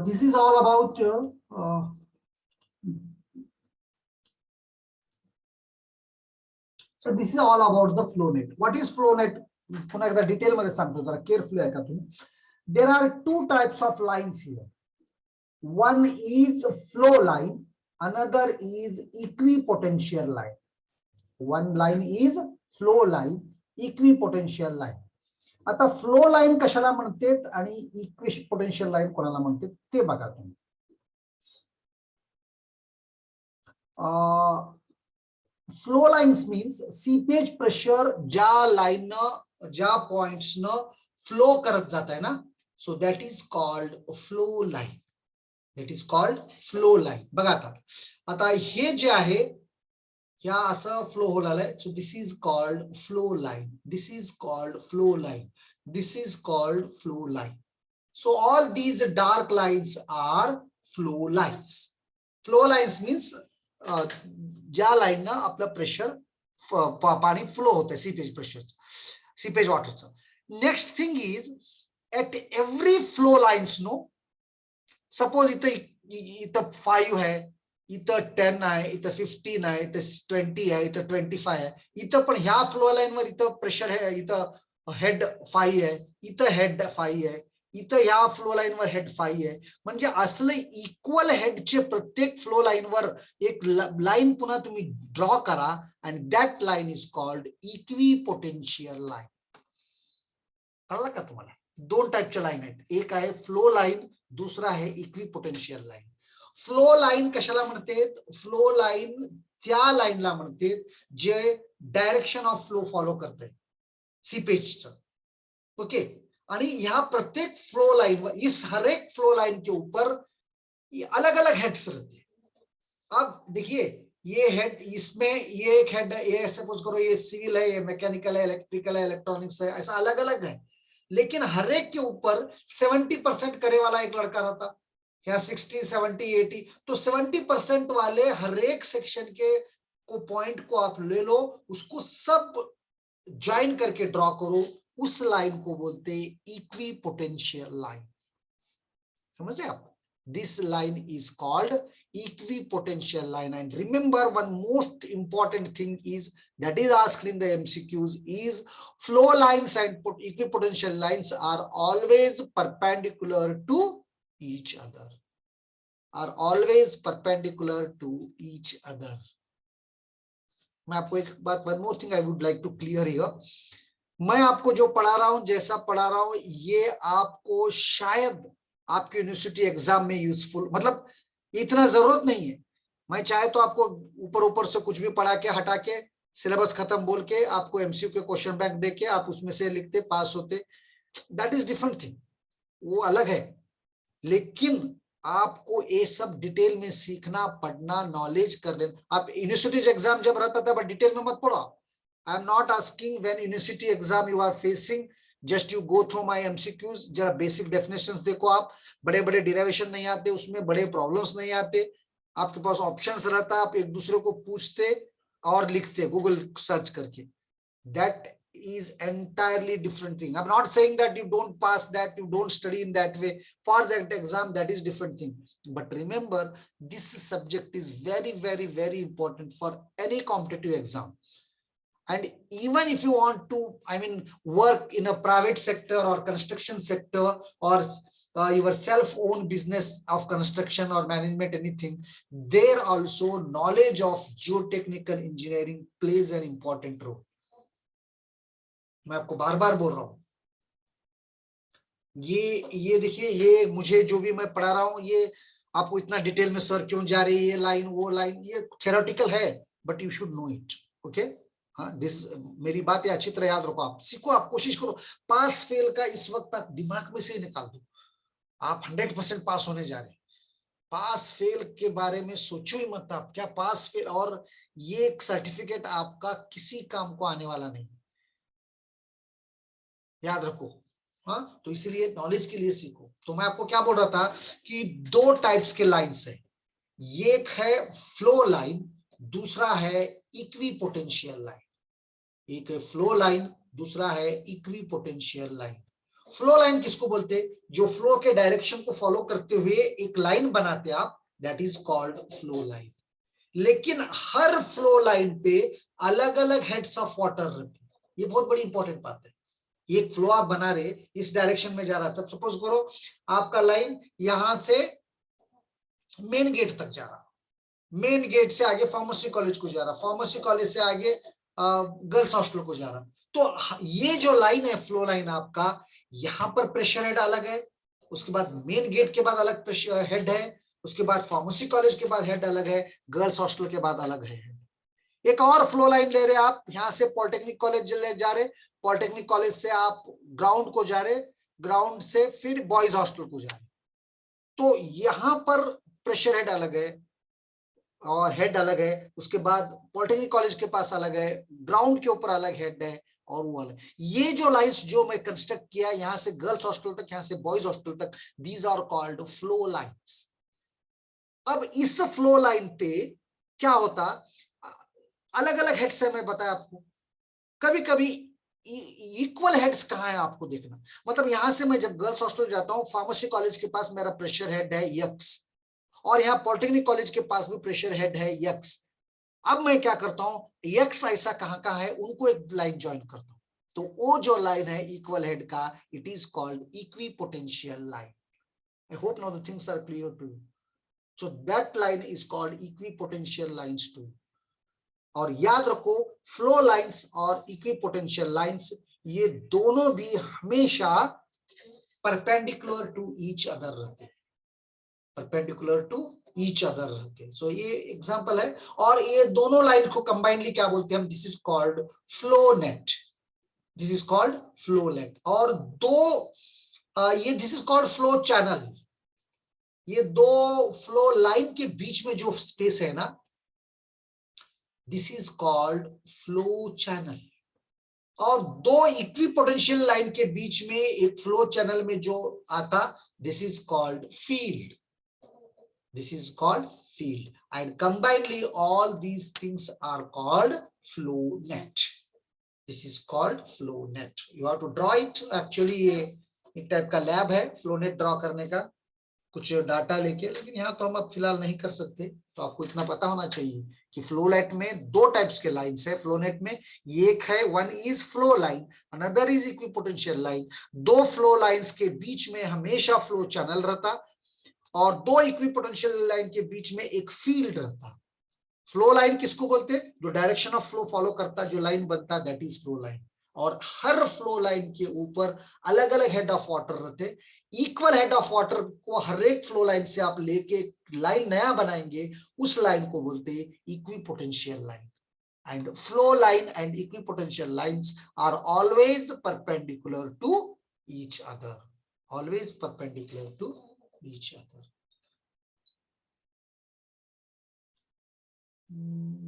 This is all about so this is all about the flow net. What is flow net? पुन्हा एकदा detail मध्ये सांगतो, जरा carefully ऐका तुम्ही. There are two types of lines here. One is flow line, another is equipotential line. One line is flow line, equipotential line. आता flow line कशाला म्हणतात आणि इक्विपोटेन्शियल लाईन कोणाला म्हणतात ते बघा तुम्ही. Flow lines means seepage pressure ज्या लाईन ज्या पॉइंट्स न फ्लो करत जात आहे ना, so that is called flow line. That is called flow line. बघा आता हे जे आहे या असं फ्लो होत आलंय, so this is called flow line. This is called flow line. This is called flow line. So all these dark lines are flow lines. Flow lines means ज्या line आपलं pressure पाणी फ्लो होत आहे, seepage pressure, सीपेज वॉटरचं. Next thing is at every flow lines no, suppose इथं 5 आहे, इथं 10 आहे, इथं 15 आहे, इथं 20 आहे, इथं 25 आहे. इथं पण ह्या फ्लो लाईन वर इथं प्रेशर आहे, इथं हेड 5 आहे, इथं हेड 5 आहे, इथं ह्या फ्लो लाईन वर हेड 5 आहे. म्हणजे असले इक्वल हेडचे प्रत्येक फ्लो लाईन वर एक लाईन पुन्हा तुम्ही ड्रॉ करा, and that line is called equipotential line. कळलं का तुम्हाला? दोन टाईपच्या लाईन आहेत, एक आहे फ्लो लाईन, दुसरा आहे इक्विपोटेन्शियल लाईन. फ्लो लाईन कशाला म्हणते? फ्लो लाईन त्या लाईनला म्हणते जे डायरेक्शन ऑफ फ्लो फॉलो करते सीपेजचं. ओके. आणि ह्या प्रत्येक फ्लो लाइन, इस हर एक फ्लो लाइन के ऊपर अलग अलग हेड्स रहते हैं. अब देखिए ये हेड, इसमें ये एक हेड, ये सपोज करो ये सिविल है, ये मैकेनिकल है, इलेक्ट्रिकल है, इलेक्ट्रॉनिक्स है, ऐसा अलग अलग है. लेकिन हर एक के ऊपर 70% करे वाला एक लड़का रहता, या 60, 70, 80. तो 70% वाले हर एक सेक्शन के को पॉइंट को आप ले लो, उसको सब ज्वाइन करके ड्रॉ करो, उस लाइन को बोलते हैं इक्विपोटेंशियल लाइन. समझ रहे आप? This line is called equipotential line. And remember, one most important thing is that is asked in the MCQs is flow lines and equipotential lines are always perpendicular to each other. Are always perpendicular to each other. मैं आपको एक बात, one more thing I would like to clear here. मैं आपको जो पढ़ा रहा हूं, जैसा पढ़ा रहा हूं, ये आपको शायद आपके यूनिवर्सिटी एग्जाम में यूजफुल, मतलब इतना जरूरत नहीं है. मैं चाहे तो आपको ऊपर ऊपर से कुछ भी पढ़ा के हटा के सिलेबस खत्म बोल के आपको एमसीक्यू के क्वेश्चन बैंक दे के आप उसमें से लिखते पास होते, दैट इज डिफरेंट थिंग, वो अलग है. लेकिन आपको ये सब डिटेल में सीखना, पढ़ना, नॉलेज कर लेना. आप यूनिवर्सिटी एग्जाम जब रहता था डिटेल में मत पढ़ो. I am not asking when university exam you are facing, just you go through my MCQs. जरा basic definitions देखो आप, बड़े बड़े derivation नहीं आते उसमें, बड़े problems नहीं आते, आपके पास options रहता है, आप एक दूसरे को पूछते और लिखते Google सर्च करके. That is entirely different thing. I'm not saying that you don't pass that, you don't study in that way for that exam, that is different thing. But remember, this subject is very, very, very important for any competitive exam. And even if you want to, I mean, work in a private sector or construction sector, or your self-owned business of construction or management, anything, there also knowledge of geotechnical engineering plays an important role. मैं आपको बार बार बोल रहा हूं, ये देखिए, ये मुझे जो भी मैं पढ़ा रहा हूं, ये आपको इतना डिटेल में सर क्यों जा रही है, ये लाइन वो लाइन, ये थ्योरेटिकल है, but you should know it. Okay. हाँ, दिस, मेरी बात अच्छी तरह याद रखो, आप सीखो, आप कोशिश करो. पास फेल का इस वक्त आप दिमाग में से निकाल दो. आप 100% पास होने जा रहे हैं. पास फेल के बारे में सोचो ही मत. आप क्या पास फेल, और ये एक सर्टिफिकेट आपका किसी काम को आने वाला नहीं, याद रखो. हाँ, तो इसीलिए नॉलेज के लिए सीखो. तो मैं आपको क्या बोल रहा था कि दो टाइप्स के लाइंस है. एक है फ्लो लाइन, दूसरा है इक्विपोटेंशियल लाइन. एक है फ्लो लाइन, दूसरा है इक्विपोटेंशियल लाइन. फ्लो लाइन किसको बोलते हैं? जो फ्लो के डायरेक्शन को फॉलो करते हुए एक लाइन बनाते आप, that is called flow line. लेकिन हर फ्लो लाइन पे अलग अलग हेड्स ऑफ वाटर रहते हैं। ये बहुत बड़ी इंपॉर्टेंट बात है। एक फ्लो आप बना रहे, इस डायरेक्शन में जा रहा था, सपोज करो आपका लाइन यहां से मेन गेट तक जा रहा, मेन गेट से आगे फार्मेसी कॉलेज को जा रहा, फार्मेसी कॉलेज से आगे गर्ल्स हॉस्टल को जा रहा। तो ये जो लाइन है फ्लो लाइन आपका, यहाँ पर प्रेशर हेड अलग है, उसके बाद मेन गेट के बाद अलग प्रेशर हेड है, उसके बाद फार्मेसी कॉलेज के बाद हेड अलग है, गर्ल्स हॉस्टल के बाद अलग है। एक और फ्लो लाइन ले रहे आप, यहां से पॉलिटेक्निक कॉलेज जा रहे, पॉलिटेक्निक कॉलेज से आप ग्राउंड को जा रहे, ग्राउंड से फिर बॉयज हॉस्टल को जा रहे। तो यहां पर प्रेशर हेड अलग है और हेड अलग है, उसके बाद पॉलिटेक्निक कॉलेज के पास अलग है, ग्राउंड के ऊपर अलग हेड है और वो अलग। ये जो लाइंस जो मैं कंस्ट्रक्ट किया यहां से गर्ल्स हॉस्टल तक, यहां से बॉयज हॉस्टल तक, these are called flow lines. अब इस फ्लो लाइन पे क्या होता, अलग अलग हेड्स है, मैं बताया आपको। कभी कभी इक्वल हेड्स कहाँ है आपको देखना, मतलब यहां से मैं जब गर्ल्स हॉस्टल जाता हूँ, फार्मेसी कॉलेज के पास मेरा प्रेशर हेड है यक्स, और यहाँ पॉलिटेक्निक कॉलेज के पास भी प्रेशर हेड है यक्स। अब मैं क्या करता हूँ, यक्स ऐसा कहाँ है, उनको एक लाइन ज्वाइन करता हूँ, तो वो जो लाइन है इक्वल हेड का, it is called equipotential line. I hope now the things are clear to you. So that line is called equipotential lines too. और याद रखो, फ्लो लाइंस और इक्विपोटेंशियल लाइंस ये दोनों भी हमेशा परपेंडिकुलर टू ईच अदर रहते हैं, परपेंडिकुलर टू ईच अदर रहते हैं। सो ये एग्जांपल है। और ये दोनों लाइन को कंबाइनली क्या बोलते हैं हम, this is called flow net, this is called flow net. और दो ये this is called flow channel. ये दो फ्लो लाइन के बीच में जो स्पेस है ना, this is called flow channel. और दो इक्विपोटेंशियल लाइन के बीच में एक फ्लो चैनल में जो आता, this is called field, this is called field, and combinedly all these things are called flow net. This is called flow net. You have to draw it. Actually ये एक type का lab है flow net draw करने का, कुछ data लेके, लेकिन यहाँ तो हम अब फिलहाल नहीं कर सकते। तो आपको इतना पता होना चाहिए कि फ्लो नेट में दो टाइप्स के लाइंस है। फ्लो नेट में एक है, one is flow line, another is equipotential line. दो फ्लो लाइंस के बीच में हमेशा फ्लो चैनल रहता, और दो इक्विपोटेंशियल लाइन के बीच में एक फील्ड रहता। फ्लो लाइन किसको बोलते हैं, जो डायरेक्शन ऑफ फ्लो फॉलो करता, जो लाइन बनता, दैट इज फ्लो लाइन। और हर फ्लो लाइन के ऊपर अलग अलग हेड ऑफ वाटर रहते। इक्वल हेड ऑफ वाटर को हर एक फ्लो लाइन से आप लेके लाइन नया बनाएंगे, उस लाइन को बोलते हैं equipotential line. And flow line and equipotential lines are always perpendicular to each other, always perpendicular to each other.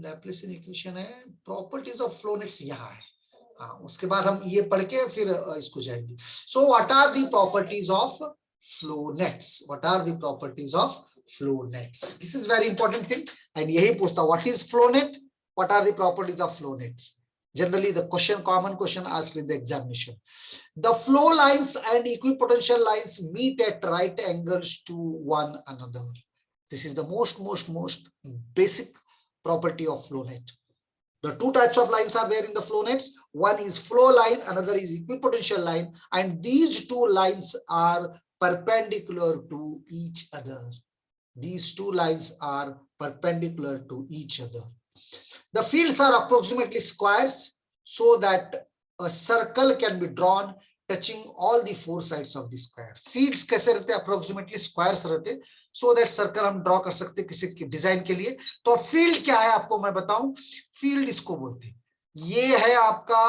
Laplacian equation है, प्रॉपर्टीज ऑफ फ्लो नेट्स यहाँ है। हाँ, उसके बाद हम ये पढ़ के फिर इसको जाएंगे। So what are the properties of flow nets, what are the properties of flow nets, this is very important thing. And यही पूछता, what is flow net, what are the properties of flow nets. Generally the question, common question asked in the examination. The flow lines and equipotential lines meet at right angles to one another. This is the most basic property of flow net. The two types of lines are there in the flow nets. One is flow line, another is equipotential line, and these two lines are perpendicular to each other. These two lines are perpendicular to each other. The fields are approximately squares so that a circle can be drawn touching all the four sides of the square. Fields कैसे रहते हैं, approximately squares रहते, so that circle हम draw कर सकते किसी design के लिए। तो field क्या है आपको मैं बताऊं, field इसको बोलते हैं, ये है आपका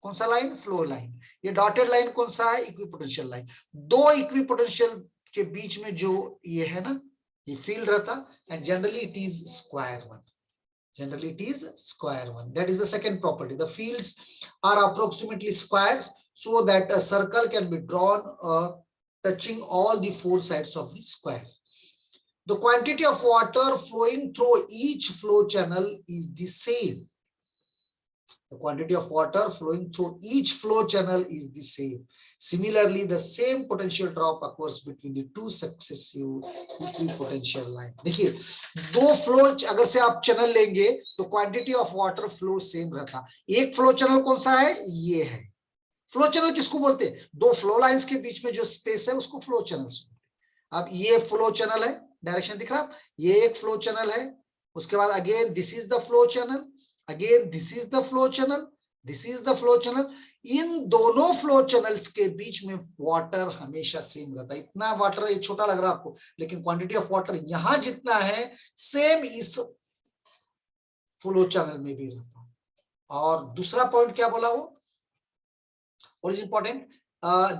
कौन सा लाइन, फ्लो लाइन। ये डॉटेड लाइन कौन सा है, इक्विपोटेंशियल लाइन। दो इक्विपोटेंशियल के बीच में जो ये है ना, ये फील्ड रहता, and generally it is square one, generally it is square one. That is the second property. The fields are approximately squares so that a circle can be drawn touching all the four sides of the square. The quantity of water flowing through each flow channel is the same. The quantity of water flowing through each flow channel is the same. Similarly, the same potential drop occurs between the two successive equipotential line. देखिए, दो flow अगर से आप channel लेंगे तो quantity of water flow same रहता। एक flow channel कौन सा है? ये है फ्लो चैनल। किसको बोलते हैं? दो फ्लो लाइंस के बीच में जो स्पेस है उसको फ्लो चैनल। अब ये फ्लो चैनल है, डायरेक्शन दिख रहा, ये एक फ्लो चैनल है। उसके बाद again this is the flow channel, again this is the flow channel, this is the flow channel. इन दोनों फ्लो चैनल्स के बीच में वाटर हमेशा सेम रहता है। इतना वाटर, ये छोटा लग रहा है आपको, लेकिन क्वांटिटी ऑफ वाटर यहां जितना है सेम इस फ्लो चैनल में भी रहता है। और दूसरा पॉइंट क्या बोला वो, what is important,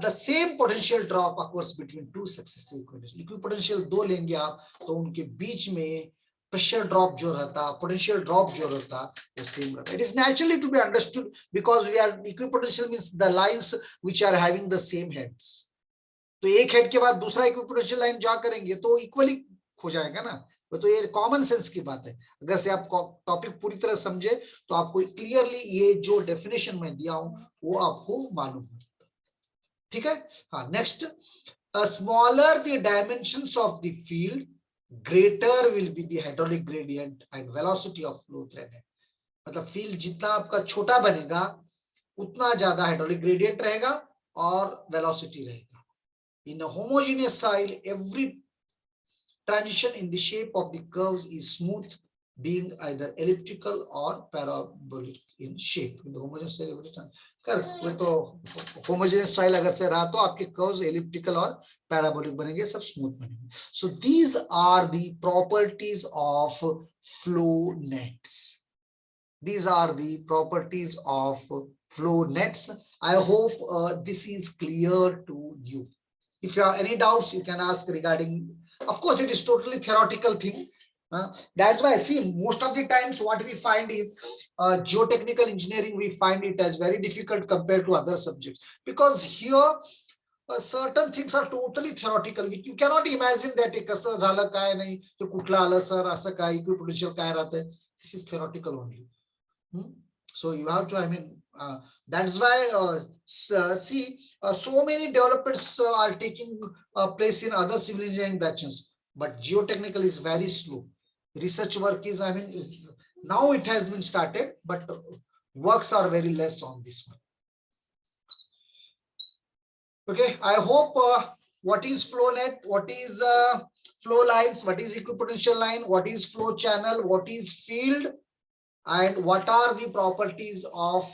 the same potential drop occurs between two successive equipotential. Equipotential दो लेंगे आप तो उनके बीच में प्रेशर ड्रॉप जो रहता, पोटेंशियल ड्रॉप जो रहता, वो सेम रहता। It is naturally to be understood because we are equipotential means the lines which are having the same heads. तो एक हेड के बाद दूसरा इक्विपोटेंशियल लाइन जा करेंगे तो इक्वली हो जाएगा ना। तो ये कॉमन सेंस की बात है। अगर से आप टॉपिक पूरी तरह समझे तो आपको क्लियरली ये जो डेफिनेशन मैं दिया हूं वो आपको मालूम है। ठीक है, हाँ next, smaller the dimensions of the field greater will be the hydraulic gradient and velocity of flow thread. मतलब फील्ड जितना आपका छोटा बनेगा उतना ज्यादा हाइड्रोलिक ग्रेडियंट रहेगा और वेलोसिटी रहेगा। In a homogeneous soil every transition in the shape of the curves is smooth, being either elliptical or parabolic in shape. In the homogeneous soil every time कर तो homogeneous soil अगर से रहा तो आपके curves elliptical और parabolic बनेंगे, सब smooth बनेंगे. So these are the properties of flow nets. These are the properties of flow nets. I hope this is clear to you. If you have any doubts, you can ask regarding. Of course, it is totally theoretical thing. That's why I see most of the times what we find is geotechnical engineering. We find it as very difficult compared to other subjects because here certain things are totally theoretical. You cannot imagine that एक कसं झालं काय नाही, तो कुठला आलं sir, असं काय इक्विपोटेंशियल काय राहते. This is theoretical only. So you have to, I mean, that's why see so many developments are taking place in other civil engineering branches, but geotechnical is very slow. Research work is, I mean, now it has been started, but works are very less on this one. Okay, I hope what is flow net, what is flow lines, what is equipotential line, what is flow channel, what is field, and what are the properties of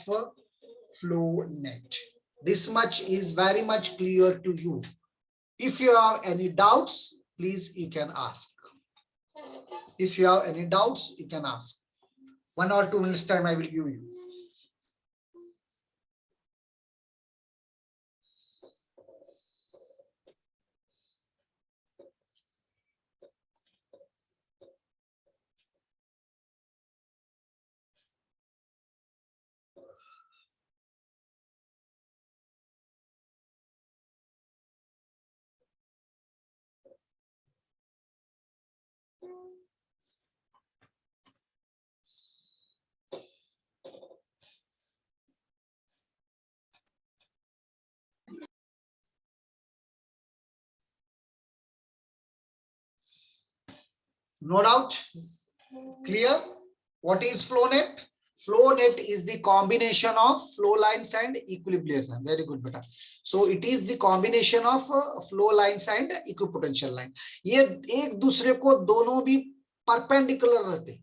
flow net. This much is very much clear to you. If you have any doubts, please you can ask. If you have any doubts, you can ask. 1 or 2 minutes time I will give you. No doubt? Clear? What is flow net? Flow net is the combination of flow lines and equilibrium. Very good, beta. So it is the combination of flow lines and equipotential line. ये एक दूसरे को दोनों भी perpendicular रहते,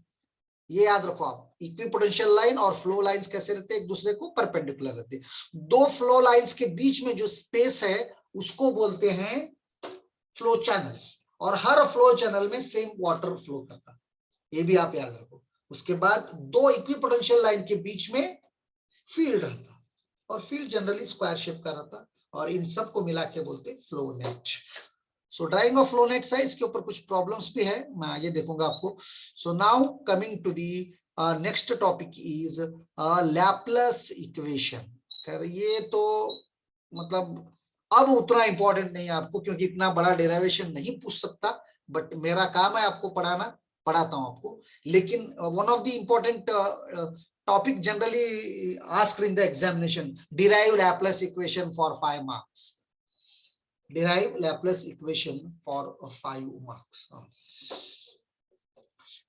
ये याद रखो आप. इक्विपोटेंशियल लाइन और फ्लो लाइंस कैसे रहते हैं? एक दूसरे को परपेंडिकुलर रहते. दो फ्लो लाइंस के बीच में जो स्पेस है उसको बोलते हैं फ्लो चैनल्स, और हर फ्लो चैनल में सेम वाटर फ्लो करता, ये भी आप याद रखो. उसके बाद दो इक्विपोटेंशियल लाइन के बीच में फील्ड रहता, और फील्ड जनरली स्क्वायर शेप का रहता, और इन सब को मिला के बोलते flow net. So drying of flow net है, इसके ऊपर कुछ प्रॉब्लम्स भी है, मैं आगे देखूंगा आपको. So now coming to the next topic is Laplace equation. ये तो मतलब अब उतना इंपॉर्टेंट नहीं है आपको, क्योंकि इतना बड़ा डेरिवेशन नहीं पूछ सकता, बट मेरा काम है आपको पढ़ाना, पढ़ाता हूं आपको. लेकिन one of the important topic generally asked in the examination. Derive Laplace equation for 5 marks. Derive Laplace equation for 5 marks.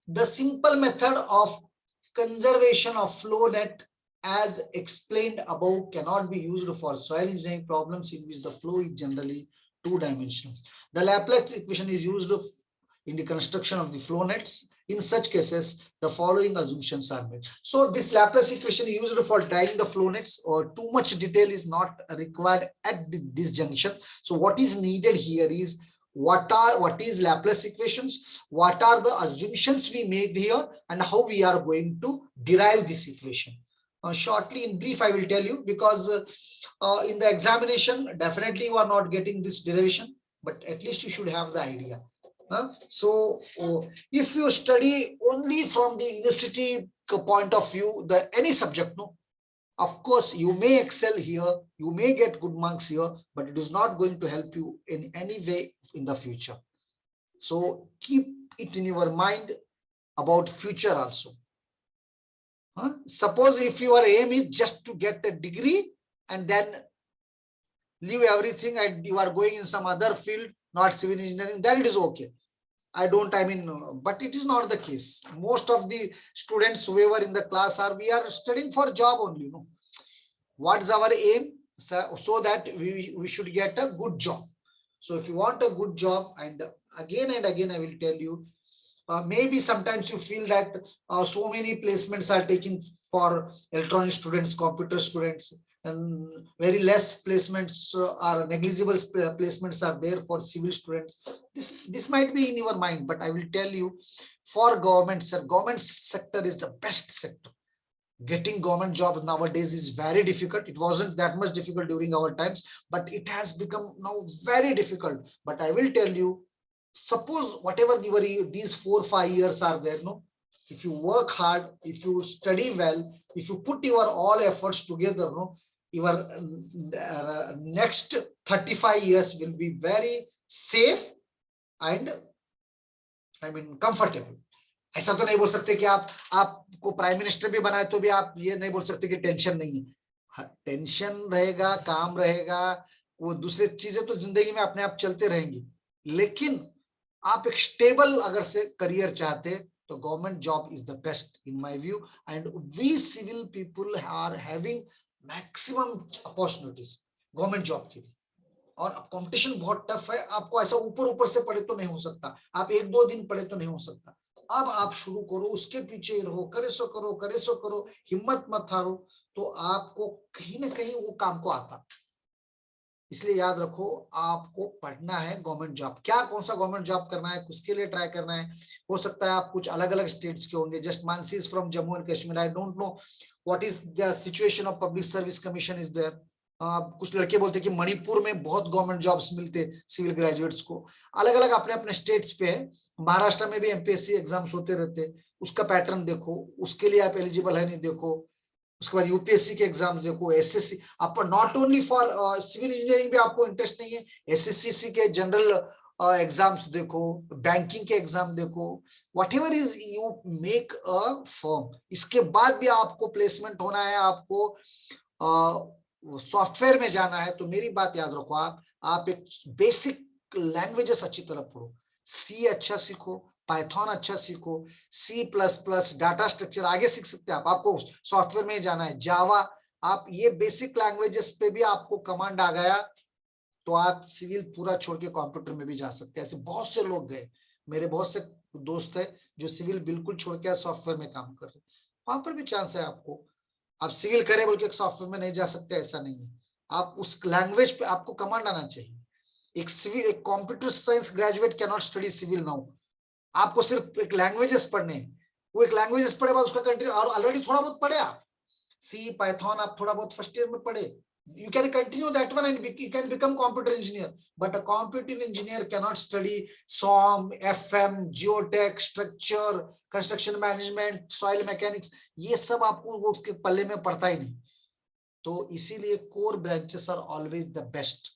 The simple method of conservation of flow net as explained above cannot be used for soil engineering problems in which the flow is generally two-dimensional. The Laplace equation is used in the construction of the flow nets. In such cases, the following assumptions are made. So this Laplace equation is used for drawing the flow nets, or too much detail is not required at this junction. So what is needed here is what is Laplace equations, what are the assumptions we made here, and how we are going to derive this equation. Shortly, in brief, I will tell you, because in the examination, definitely you are not getting this derivation, but at least you should have the idea. So if you study only from the university point of view, any subject, no, of course you may excel here, you may get good marks here, but it is not going to help you in any way in the future. So keep it in your mind about future also. Suppose if your aim is just to get a degree and then leave everything and you are going in some other field, not civil engineering, then it is okay. But it is not the case. Most of the students whoever in the class we are studying for job only. No? What is our aim? So that we should get a good job. So if you want a good job, and again I will tell you, maybe sometimes you feel that so many placements are taken for electronic students, computer students, and very less placements are negligible placements are there for civil students. This might be in your mind, but I will tell you, for government sector is the best sector. Getting government jobs nowadays is very difficult. It wasn't that much difficult during our times, but it has become now very difficult. But I will tell you, suppose whatever these 4 or 5 years are there, no, if you work hard, if you study well, if you put your all efforts together, no, your next 35 years will be very safe and comfortable. ऐसा तो नहीं बोल सकते कि आपको prime minister भी बनाए तो भी आप ये नहीं बोल सकते कि टेंशन नहीं है. टेंशन रहेगा, काम रहेगा, वो दूसरी चीजें तो जिंदगी में अपने आप चलते रहेंगी, लेकिन आप एक स्टेबल अगर से करियर चाहते तो government job is the best in my view. And we civil people are having maximum opportunities government job की. और अब कंपटीशन बहुत टफ है. आपको ऐसा ऊपर से पढ़े तो नहीं हो सकता, आप 1-2 दिन पढ़े तो नहीं हो सकता. अब आप शुरू करो, उसके पीछे रहो, करे सो करो, हिम्मत मत हारो, तो आपको कहीं ना कहीं वो काम को आता. इसलिए याद रखो, आपको पढ़ना है गवर्नमेंट जॉब. क्या कौन सा गवर्नमेंट जॉब करना है, उसके लिए ट्राई करना है. हो सकता है आप कुछ अलग अलग स्टेट्स के होंगे. Just Mansi is from Jammu and Kashmir. I don't know what is the situation of public service commission is there. कुछ लड़के बोलते कि मणिपुर में बहुत गवर्नमेंट जॉब्स मिलते सिविल ग्रेजुएट्स को. अलग अलग अपने अपने स्टेट्स पे है. महाराष्ट्र में भी एमपीएससी एग्जाम्स होते रहते, उसका पैटर्न देखो, उसके लिए आप एलिजिबल है नहीं देखो. उसके बाद यूपीएससी के एग्जाम्स देखो, एसएससी. आपको not only for civil engineering भी आपको इंटरेस्ट नहीं है, एसएससी के जनरल एग्जाम्स देखो, बैंकिंग के एग्जाम देखो, whatever is you make a firm. इसके बाद भी आपको प्लेसमेंट होना है, आपको सॉफ्टवेयर में जाना है, तो मेरी बात याद रखो, आप एक बेसिक लैंग्वेजेस अच्छी तरह पढ़ो. सी अच्छा सीखो, पाइथन अच्छा सीखो, C++, डाटा स्ट्रक्चर आगे सीख सकते हैं आप. आपको सॉफ्टवेयर में जाना है, जावा, आप ये बेसिक लैंग्वेजेस पे भी आपको कमांड आ गया तो आप सिविल पूरा छोड़ के कंप्यूटर में भी जा सकते हैं. ऐसे बहुत से लोग गए, मेरे बहुत से दोस्त है जो सिविल बिल्कुल छोड़ के सॉफ्टवेयर में काम कर रहे. वहां पर भी चांस है आपको. आप सिविल करें बोल के सॉफ्टवेयर में नहीं जा सकते, ऐसा नहीं है. आप उस लैंग्वेज पे आपको कमांड आना चाहिए. एक computer science graduate can not study civil now. आपको सिर्फ एक लैंग्वेजेस पढ़ने, वो एक लैंग्वेजेस पढ़े बाद उसका कंटिन्यू, और ऑलरेडी थोड़ा बहुत पढ़े आप, सी पाइथन आप थोड़ा बहुत फर्स्ट ईयर में पढ़े, you can continue that one and you can become computer engineer. But a computer engineer cannot study SOM, FM, geotech, structure, construction management, soil mechanics. ये सब आपको वो उसके पल्ले में पड़ता ही नहीं. तो इसीलिए core branches are always the best.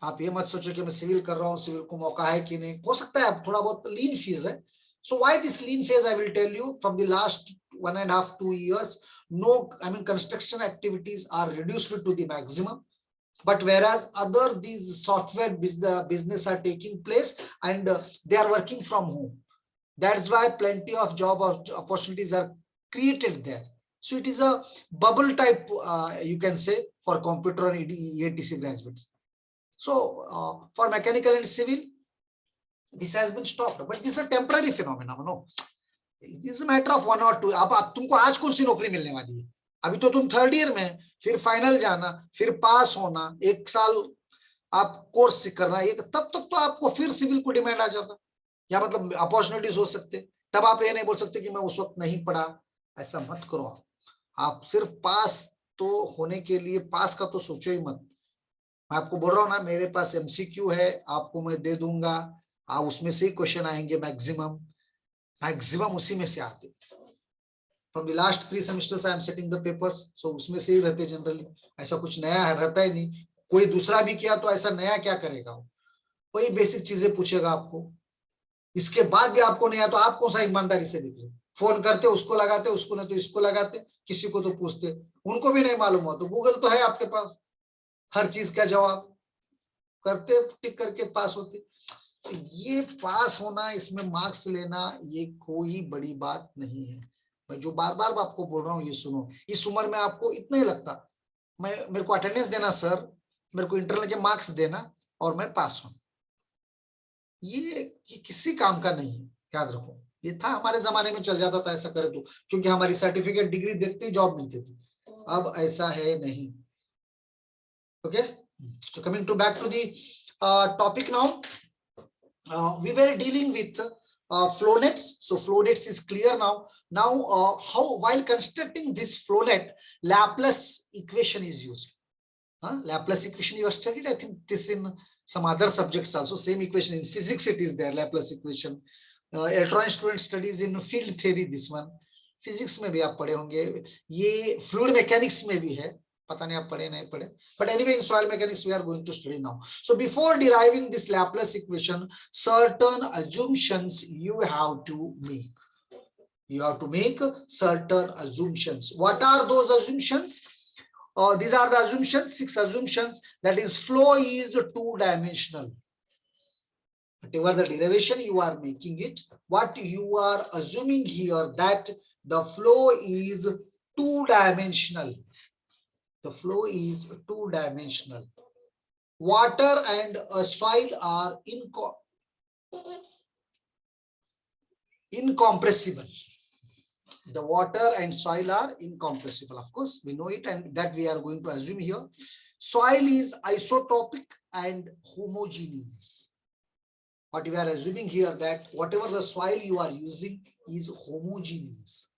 आप ये मत सोचो कि मैं सिविल कर रहा हूँ, सिविल को मौका है कि नहीं. हो सकता है आप थोड़ा बहुत लीन फीस है, So why this lean phase? I will tell you, from the last 1.5 to 2 years, construction activities are reduced to the maximum. But whereas other these software business are taking place, and they are working from home. That's why plenty of job opportunities are created there. So it is a bubble type, you can say, for computer and ENTC graduates. So for mechanical and civil, this has been stopped, but this is a temporary phenomenon. No, it is a matter of 1 or 2. अब तुमको आज कौन सी नौकरी मिलने वाली है? अभी तो तुम 3rd ईयर में, फिर फाइनल जाना, फिर पास होना, 1 साल आप कोर्स करना, तब तक तो आपको फिर सिविल को डिमांड आ जाता, या मतलब अपॉर्चुनिटीज हो सकते, तब आप ये नहीं बोल सकते कि मैं उस वक्त नहीं पढ़ा। ऐसा मत करो, आप सिर्फ पास तो होने के लिए, पास का तो सोचो ही मत। मैं आपको बोल रहा हूँ ना, मेरे पास MCQ है, आपको मैं दे दूंगा, आप उसमें से ही क्वेश्चन आएंगे, मैक्सिमम उसी में से आते। From the last 3 semesters I am setting the papers, so उसमें से ही रहते जनरली, ऐसा कुछ नया है रहता ही नहीं। कोई दूसरा भी किया तो ऐसा नया क्या करेगा, वही बेसिक चीजें पूछेगा आपको, इसके बाद भी आपको नहीं आया तो आप कौन सा ईमानदारी से निकले? फोन करते, उसको लगाते, उसको नहीं तो इसको लगाते, किसी को तो पूछते, उनको भी नहीं मालूम हो तो गूगल तो है आपके पास, हर चीज का जवाब करते, टिक करके पास होते। तो ये पास होना, इसमें मार्क्स लेना, ये कोई बड़ी बात नहीं है। मैं जो बार बार आपको बोल रहा हूँ, ये सुनो, इस उम्र में आपको इतना ही लगता, मेरे को अटेंडेंस देना सर, मेरे को इंटरनल के मार्क्स देना और मैं पास हूं, ये किसी काम का नहीं है, याद रखो। ये था हमारे जमाने में, चल जाता था ऐसा करे तो, क्योंकि हमारी सर्टिफिकेट डिग्री देखते ही जॉब मिलती थी। अब ऐसा है नहीं। Okay, so coming to back to the topic now, we were dealing with flow nets. So flow nets is clear now. Now how, while constructing this flow net, Laplace equation is used. Laplace equation you have studied, I think this in some other subjects also, same equation in physics it is there, Laplace equation. Electronic student studies in field theory, this one physics में भी आप पढ़े होंगे, ये fluid mechanics में भी है, पता नहीं आप पढ़े नहीं पढ़े, but anyway in soil mechanics we are going to study now. So before deriving this Laplace equation, certain assumptions you have to make. You have to make certain assumptions. What are those assumptions? These are the assumptions, 6 assumptions. That is, flow is 2-dimensional. Whatever the derivation you are making it, what you are assuming here, that the flow is 2-dimensional. The flow is 2-dimensional. Water and soil are incompressible. The water and soil are incompressible. Of course, we know it, and that we are going to assume here. Soil is isotropic and homogeneous. What we are assuming here, that whatever the soil you are using is homogeneous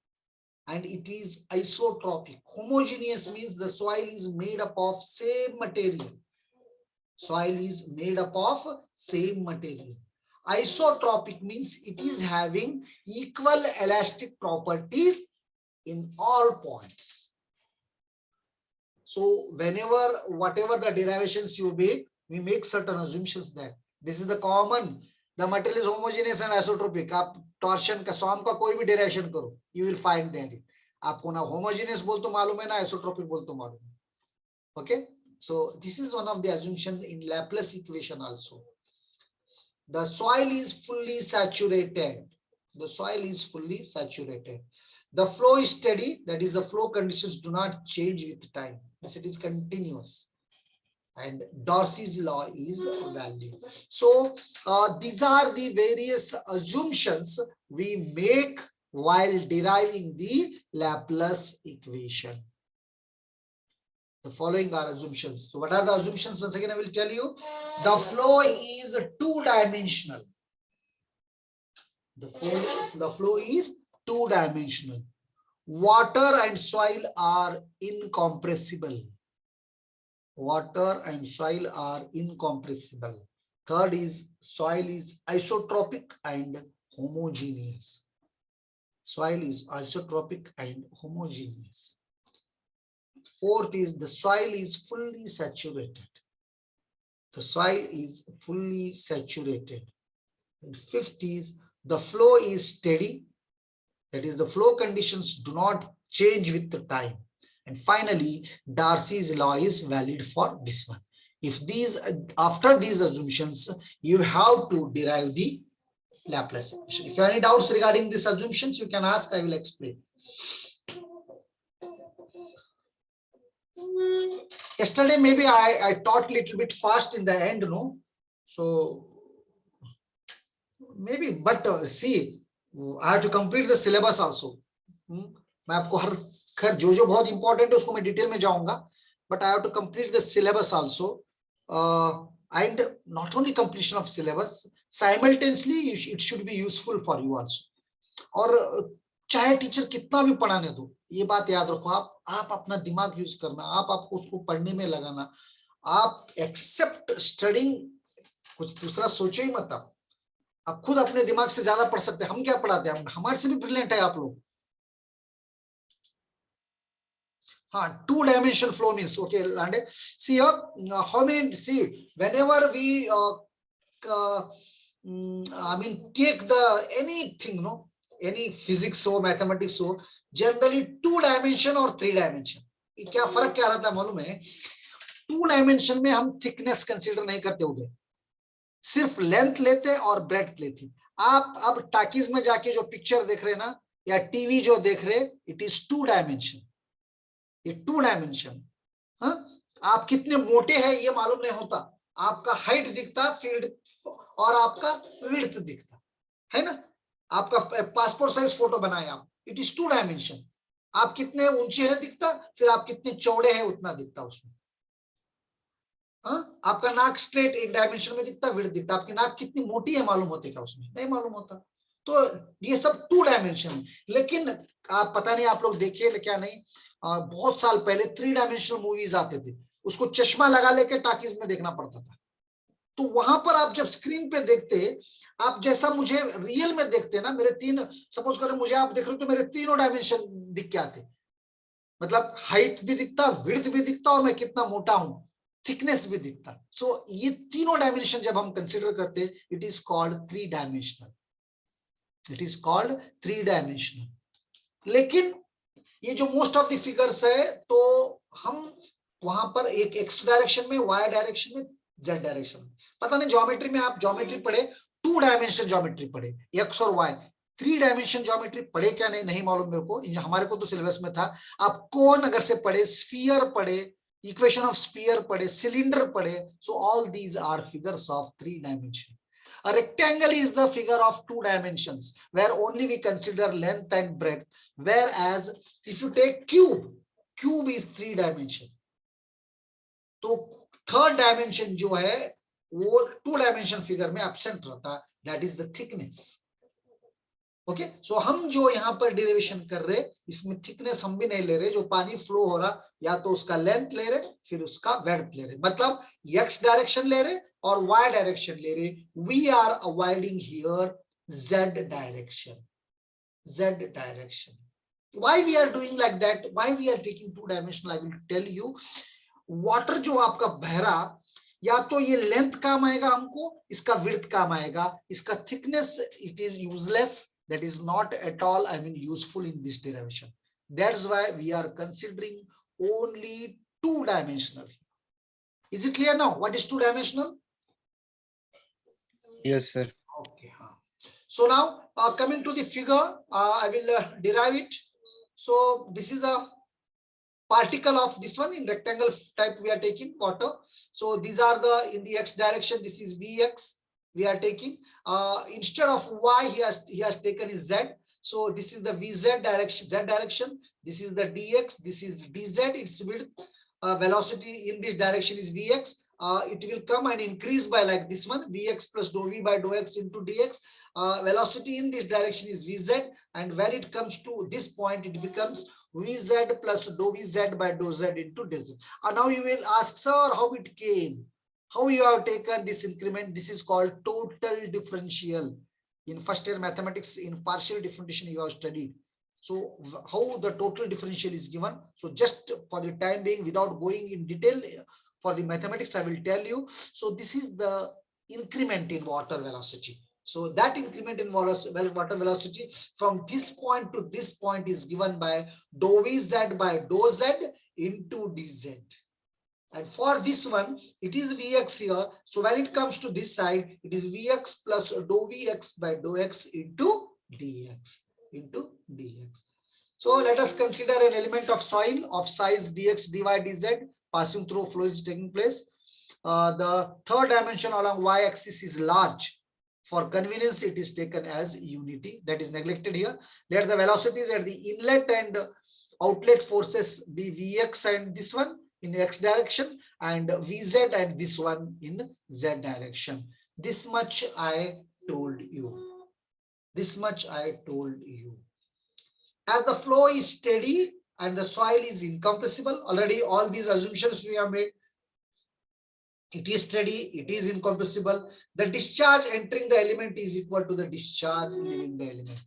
and it is isotropic. Homogeneous means the soil is made up of same material. Soil is made up of same material. Isotropic means it is having equal elastic properties in all points. So whenever, whatever the derivations you make, we make certain assumptions that this is the common, the material is homogeneous and isotropic. आप torsion का, SOM का कोई भी derivation करो, you will find there. आपको ना homogeneous बोल तो मालूम है, ना isotropic बोल तो मालूम है. Okay, so this is one of the assumptions in Laplace equation also. The soil is fully saturated. The soil is fully saturated. The flow is steady, that is, the flow conditions do not change with time. Yes, it is continuous. And Darcy's law is valid. So these are the various assumptions we make while deriving the Laplace equation. The following are assumptions. So what are the assumptions? Once again, I will tell you. The flow is 2-dimensional. The flow is 2-dimensional. Water and soil are incompressible. Water and soil are incompressible. Third is, soil is isotropic and homogeneous. Soil is isotropic and homogeneous. Fourth is, the soil is fully saturated. The soil is fully saturated. And fifth is, the flow is steady. That is, the flow conditions do not change with the time. And finally, Darcy's law is valid for this one. If these, after these assumptions, you have to derive the Laplace equation. If you have any doubts regarding these assumptions, you can ask, I will explain. Yesterday, maybe I taught a little bit fast in the end, no? So maybe, but see, I have to complete the syllabus also. मैं आपको हर खैर जो बहुत important है उसको मैं detail में जाऊंगा, but I have to complete the syllabus also, and not only completion of syllabus, simultaneously it should be useful for you also. और चाहे टीचर कितना भी पढ़ाने दो, ये बात याद रखो, आप अपना दिमाग यूज करना, आपको उसको पढ़ने में लगाना, आप एक्सेप्ट स्टडिंग, कुछ दूसरा सोचो ही मत। आप खुद अपने दिमाग से ज्यादा पढ़ सकते हैं, हम क्या पढ़ाते हैं, हमारे से भी ब्रिलियंट है आप लोग। हाँ, 2-dimensional flow means, okay, Lande, see here, how many, see, whenever we I mean take the anything, no, any physics or mathematics हो, generally 2-dimension और 3-dimension, क्या फर्क क्या रहता है मालूम है? 2-dimension में हम थिकनेस कंसीडर नहीं करते उधर, सिर्फ लेंथ लेते और ब्रेड्थ लेते। आप अब टाकीज में जाके जो पिक्चर देख रहे ना, या टीवी जो देख रहे, इट इज 2-dimension, ये 2-dimension। हाँ, आप कितने मोटे हैं ये मालूम नहीं होता, आपका हाइट दिखता फील्ड और आपका विड्थ दिखता है ना। आपका पासपोर्ट साइज फोटो बनाए आप, इट इज 2-dimension। आप कितने ऊंचे हैं दिखता, फिर आप कितने चौड़े हैं उतना दिखता उसमें। आपका नाक स्ट्रेट 1 डायमेंशन में दिखता, विड्थ दिखता, आपकी नाक कितनी मोटी है मालूम होती क्या उसमें, नहीं मालूम होता। तो ये सब 2-dimension है। लेकिन आप पता नहीं आप लोग देखिए क्या नहीं, बहुत साल पहले 3-dimensional मूवीज आते थे, उसको चश्मा लगा लेके टाकीज में देखना पड़ता था। तो वहां पर आप जब स्क्रीन पे देखते, आप जैसा मुझे रियल में देखते ना, मेरे सपोज करें मुझे आप देख रहे हो तो मेरे 3 डायमेंशन दिख के आते, मतलब हाइट भी दिखता, विड्थ भी दिखता, और मैं कितना मोटा हूं, थिकनेस भी दिखता। सो ये 3 डायमेंशन जब हम कंसिडर करते, it is called 3-dimensional, it is called 3-dimensional। लेकिन ये जो मोस्ट ऑफ द फिगर्स है, तो हम वहां पर एक एक्स डायरेक्शन में, वाई डायरेक्शन में, जेड डायरेक्शन में, पता नहीं ज्योमेट्री में आप ज्योमेट्री पढ़े, 2-dimension ज्योमेट्री पढ़े, एक्स और वाई, 3-dimension ज्योमेट्री पढ़े क्या नहीं मालूम मेरे को, हमारे को तो सिलेबस में था। आप कोन अगर से पढ़े, स्फीयर पढ़े, इक्वेशन ऑफ स्फीयर पढ़े, सिलेंडर पढ़े, so all these are figures of 3-dimension। A rectangle is the figure of 2 dimensions, where only we consider length and breadth. Whereas if you take cube is 3-dimension. तो 3rd dimension जो है वो 2-dimension figure में absent रहता, that is the thickness. Okay, so हम जो यहाँ पर डेरिवेशन कर रहे, इसमें थिकनेस हम भी नहीं ले रहे, जो पानी फ्लो हो रहा या तो उसका लेंथ ले रहे, फिर उसका वेड्थ ले रहे, मतलब एक्स डायरेक्शन ले रहे और वाई डायरेक्शन ले रहे। We are avoiding here Z direction, Z direction. Why we are doing like that, why we are taking 2-dimensional, I will tell you. Water जो आपका बह रहा, या तो ये लेंथ काम आएगा हमको, इसका विड्थ काम आएगा, इसका thickness it is useless, that is not at all, I mean, useful in this derivation. That's why we are considering only 2-dimensional. Is it clear now what is 2-dimensional? Yes sir. Okay. So now coming to the figure, I will derive it. So this is a particle of this one, in rectangle type we are taking water. So these are the, in the x direction, this is Vx we are taking, instead of y he has taken is z. So this is the Vz direction, z direction, this is the dx, this is dz, its width, velocity in this direction is Vx. It will come and increase by like this one, Vx plus dou v by dou x into dx. Velocity in this direction is Vz, and when it comes to this point, it becomes Vz plus dou Vz by dou z into dz. Now you will ask, sir, how it came? How you have taken this increment? This is called total differential. In first year mathematics, in partial differentiation you have studied. So how the total differential is given? So just for the time being, without going in detail for the mathematics, I will tell you. So this is the increment in water velocity. So that increment in water velocity from this point to this point is given by dou vz by dou z into dz. And for this one, it is Vx here. So when it comes to this side, it is Vx plus dou Vx by dou x into dx. So let us consider an element of soil of size dx, dy, dz passing through flow is taking place. The third dimension along y-axis is large. For convenience, it is taken as unity. That is neglected here. Let the velocities at the inlet and outlet forces be Vx and this one in x direction and Vz and this one in z direction. This much I told you. As the flow is steady and the soil is incompressible, already all these assumptions we have made. It is steady, it is incompressible. The discharge entering the element is equal to the discharge leaving the element.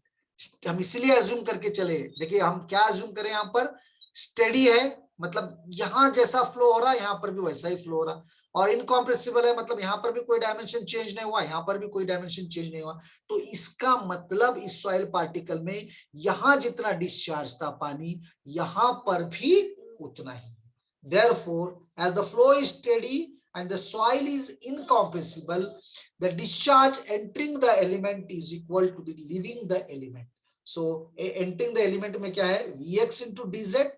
हम इसलिए assume करके चले, देखिए हम क्या assume करें, यहाँ पर स्टेडी है मतलब यहाँ जैसा फ्लो हो रहा है यहाँ पर भी वैसा ही फ्लो हो रहा, और इनकॉम्प्रेसिबल है मतलब यहाँ पर भी कोई डायमेंशन चेंज नहीं हुआ, यहाँ पर भी कोई डायमेंशन चेंज नहीं हुआ. तो इसका मतलब इस सॉइल पार्टिकल में यहाँ जितना डिस्चार्ज था पानी, यहाँ पर भी उतना ही. Therefore, as the flow is steady and the soil is incompressible, the discharge entering the element is equal to the leaving the element. So entering the element में क्या है, Vx into dz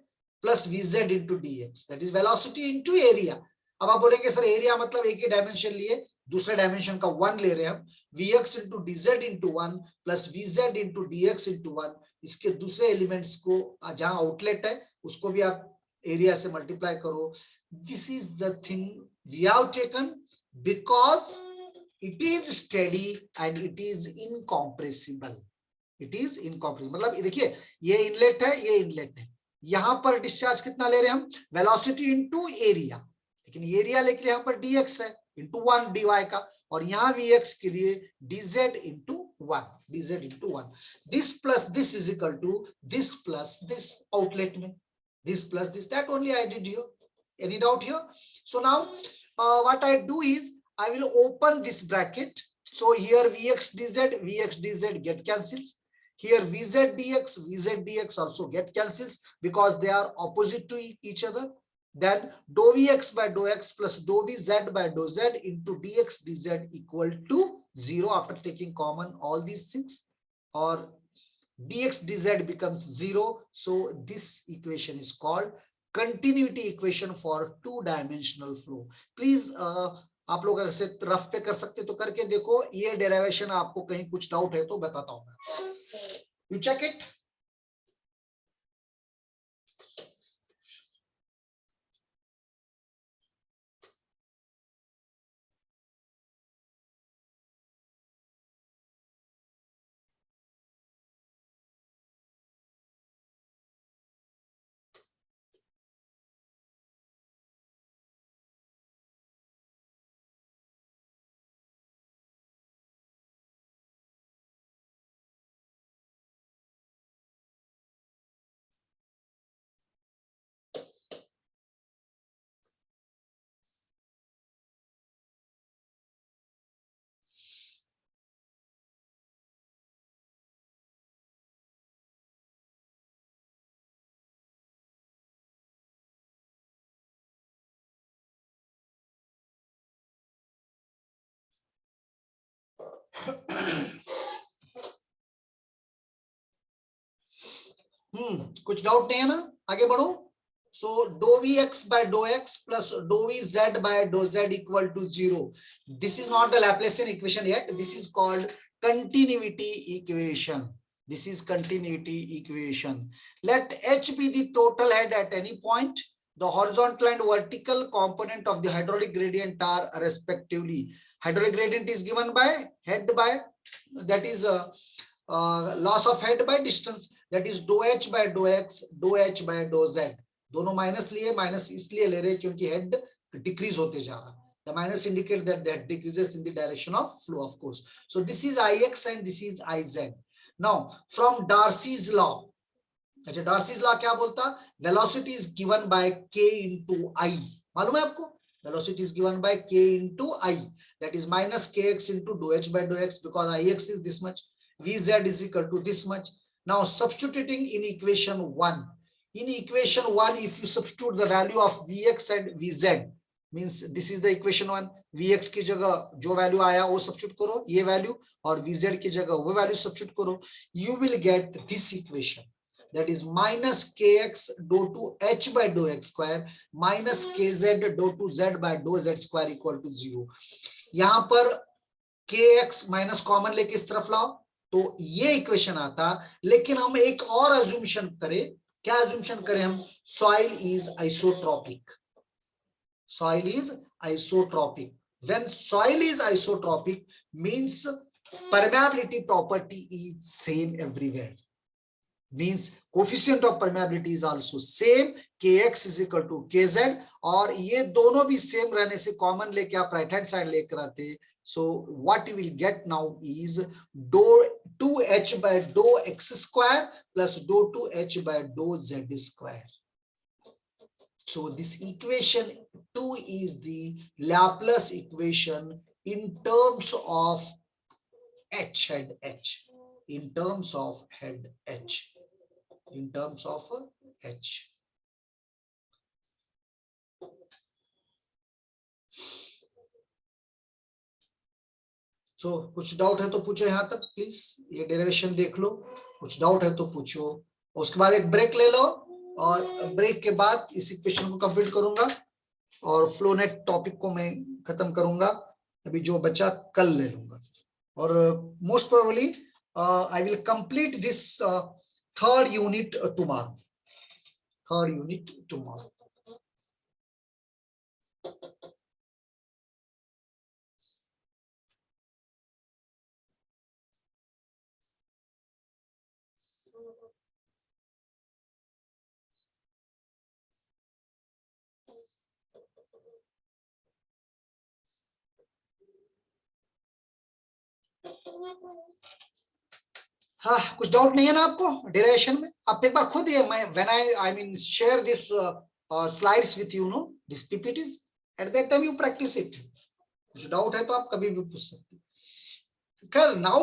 plus Vz into dx, that is velocity into area. अब आप बोलेंगे sir area मतलब एक ही dimension लिए, दूसरे डायमेंशन का 1 ले रहे हैं हम, Vx into dz into 1 plus Vz into dx into 1. इसके दूसरे एलिमेंट्स को जहां आउटलेट है उसको भी आप एरिया से मल्टीप्लाई करो. This is the thing we have taken because it is steady and it is incompressible. मतलब देखिए ये इनलेट है, ये इनलेट है, यहाँ पर डिस्चार्ज कितना ले रहे हैं हम, वेलोसिटी इनटू एरिया, लेकिन एरिया लेके यहाँ पर dx है इनटू 1 dy का, और यहाँ vx के लिए dz into 1. This plus this is equal to this plus this outlet में, this plus this, that only I did here. Any doubt here? So now what I do is I will open this bracket. So here Vx dz get cancels. Here Vz dx also get cancels because they are opposite to each other. Then dou Vx by dou x plus dou Vz by dou z into dx dz equal to 0 after taking common all these things, or dx dz becomes 0. So this equation is called continuity equation for two-dimensional flow. Please आप लोग ऐसे rough पे कर सकते तो करके देखो, ये डेरिवेशन आपको कहीं कुछ डाउट है तो बताता हूँ मैं. You check it. कुछ डाउट नहीं है ना, आगे बढ़ो. So dou Vx by dou x plus dou Vz by dou z equal to 0. This is not the Laplacian equation yet. This is called continuity equation. Let h be the total head at any point. The horizontal and vertical component of the hydraulic gradient are respectively. Hydraulic gradient is given by head by, that is loss of head by distance, that is dou h by dou x, dou h by dou z. दोनों minus लिए, minus इसलिए ले रहे क्योंकि head decrease होते जा रहा है. The minus indicate that decreases in the direction of flow, of course. So this is Ix and this is Iz. Now from Darcy's law, अच्छा Darcy's law क्या बोलता, velocity is given by k into I. मालूम है आपको, Velocity is given by k into I, that is minus kx into dou h by dou x, because ix is this much, vz is equal to this much. Now substituting in equation 1. In equation 1, if you substitute the value of vx and vz, means this is the equation 1, vx की जगह जो value आया वो substitute करो, ये value, और vz की जगह वो value substitute करो, you will get this equation, that is minus kx dou to h by dou x square minus kz dou to z by dou z square equal to 0. यहाँ पर kx minus common लेके इस तरफ लाओ तो ये equation आता, लेकिन हम एक और अज्यूमशन करें. क्या अज्यूमशन करें हम? Soil is isotropic. Soil is isotropic. When soil is isotropic, means permeability property is same everywhere. Means coefficient of permeability is also same. Kx is equal to kz, और ये दोनों भी same रहने से common लेके आप right hand side लेकर आते. So what you will get now is dou 2h by dou x square plus dou 2h by dou z square. So this equation 2 is the Laplace equation in terms of h, head h, in terms of head h, in terms of h. So कुछ doubt है तो पूछो यहाँ तक please, ये derivation देख लो, कुछ doubt है तो पूछो. उसके बाद एक ब्रेक ले लो, और ब्रेक के बाद इस इक्वेशन को कंप्लीट करूंगा और फ्लोनेट टॉपिक को मैं खत्म करूंगा. अभी जो बचा कल ले लूंगा, और most probably I will complete this third unit tomorrow. Third unit tomorrow. हाँ, कुछ डाउट नहीं है ना आपको डेरिवेशन में? आप एक बार खुद ये मैं when I mean share this slides with you know this PPTs, at that time you practice it. कुछ डाउट है तो आप कभी भी पूछ सकते हैं. नाउ